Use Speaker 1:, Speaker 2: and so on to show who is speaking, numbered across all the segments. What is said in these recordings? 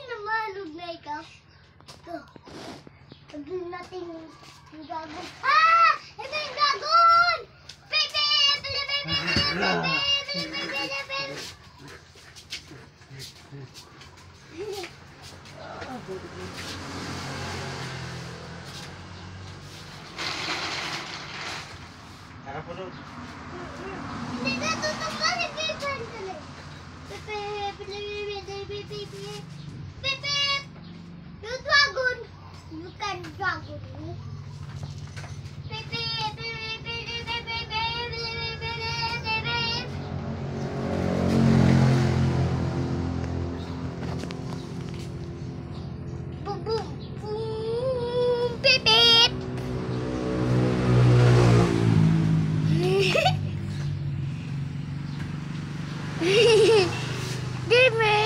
Speaker 1: Namalog na ikaw. Ito. Sabihin natin yung dragon. Ah! Ito yung dragon! Pepe!
Speaker 2: Harap po doon.
Speaker 1: Hindi na tutok ka rin kayo sandali. Pepe! Pepe! Yung dragon! You can dragon me. Pepe! Boom boom! Boom! Pepe! Dime!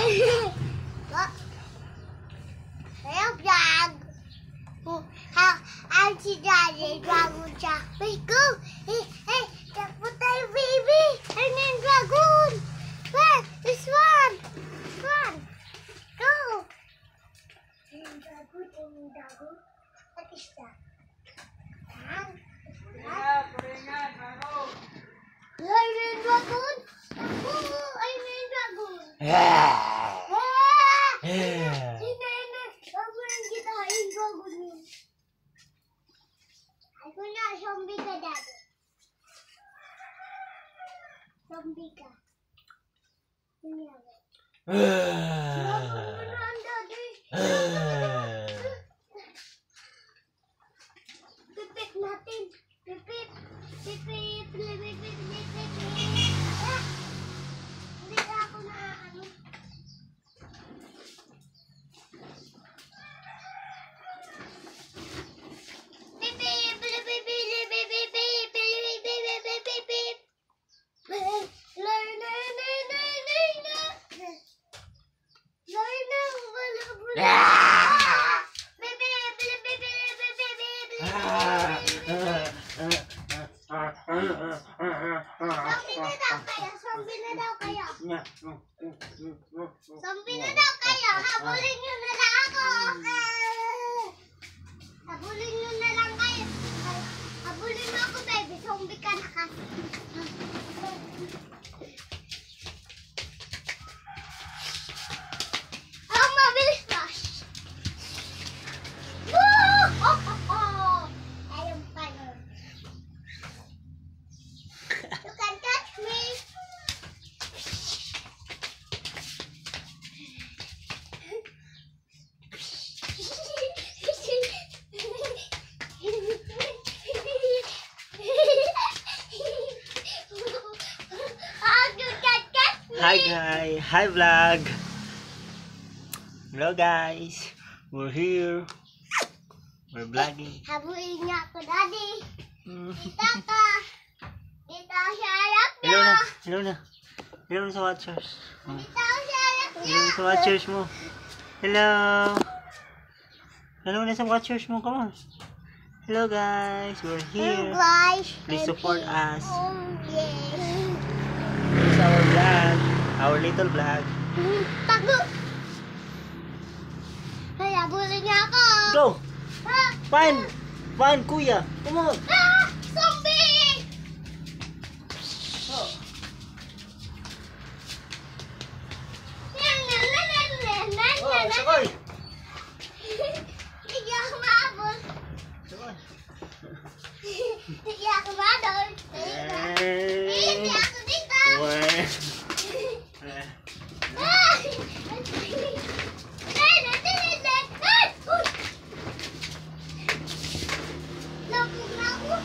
Speaker 1: Saya vlog. How si Daddy dragon siya. Let's go! Hey! Takbo tayo, baby! Ano yung dragon? Where? This one! This one! Go! Yung dragon. What is that? Ayun yung dragon! Ayun yung dragon! Ako na, zombie ka, Daddy. Zombie ka. Pipit natin. Pipit. Hindi na ako na ano. Zombie na daw kayo. Habulin nyo na lang ako. Habulin nyo na lang kayo. Habulin mo ako, baby. Zombie ka na kasi. Ang mabilis ba? Woo! Ayun pa yun. You can touch me.
Speaker 2: Hi vlog. Hello guys. We're here. We're vlogging.
Speaker 1: Habulin niya ako, Daddy. Dito ka. Dito sa harap niya.
Speaker 2: Hello na. Hello na sa watchers.
Speaker 1: Dito sa harap niya.
Speaker 2: Hello sa watchers mo. Hello. Hello na sa watchers mo. Come on. Hello guys. We're here.
Speaker 1: Guys.
Speaker 2: Please support us.
Speaker 1: Yes.
Speaker 2: This is our vlog. Our little vlog.
Speaker 1: Tago. Ay, habulin niya ako.
Speaker 2: Go.
Speaker 1: Ah!
Speaker 2: Fine, kuya. Come on.
Speaker 1: Ah! Zombie!
Speaker 2: Oh. Oh, sakay.
Speaker 1: Hindi ako maabot.
Speaker 2: Sakay.
Speaker 1: Hindi ako maabot. Hindi ako dito. Lapog na ako.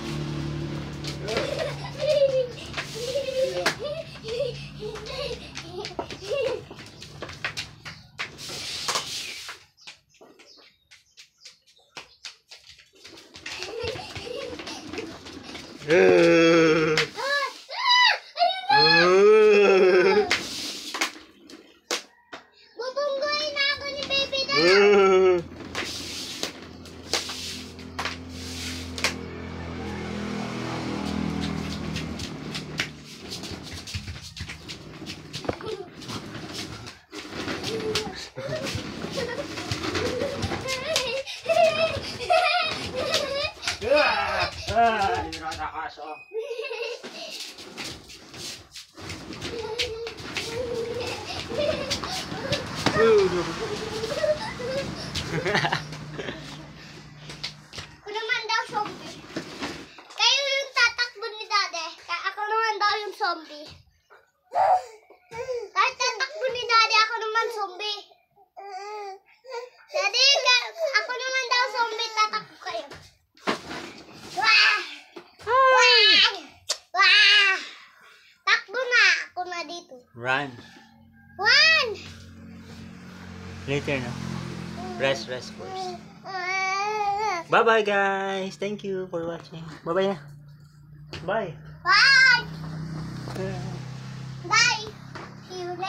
Speaker 1: Bubunggoy na ako ni Baby Dad. Ako naman daw zombie. Kayo yung tatakbo ni Daddy. Ako naman daw yung zombie. Kahit tatakbo ni Daddy, ako naman zombie. Daddy, ako naman daw zombie. Tatakbo kayo. Wah! Wah! Wah! Takbo na. Ako na dito.
Speaker 2: Run.
Speaker 1: One!
Speaker 2: Later na. Rest first. Bye-bye, guys. Thank you for watching. Bye-bye na. Bye.
Speaker 1: Bye! Bye! See you later.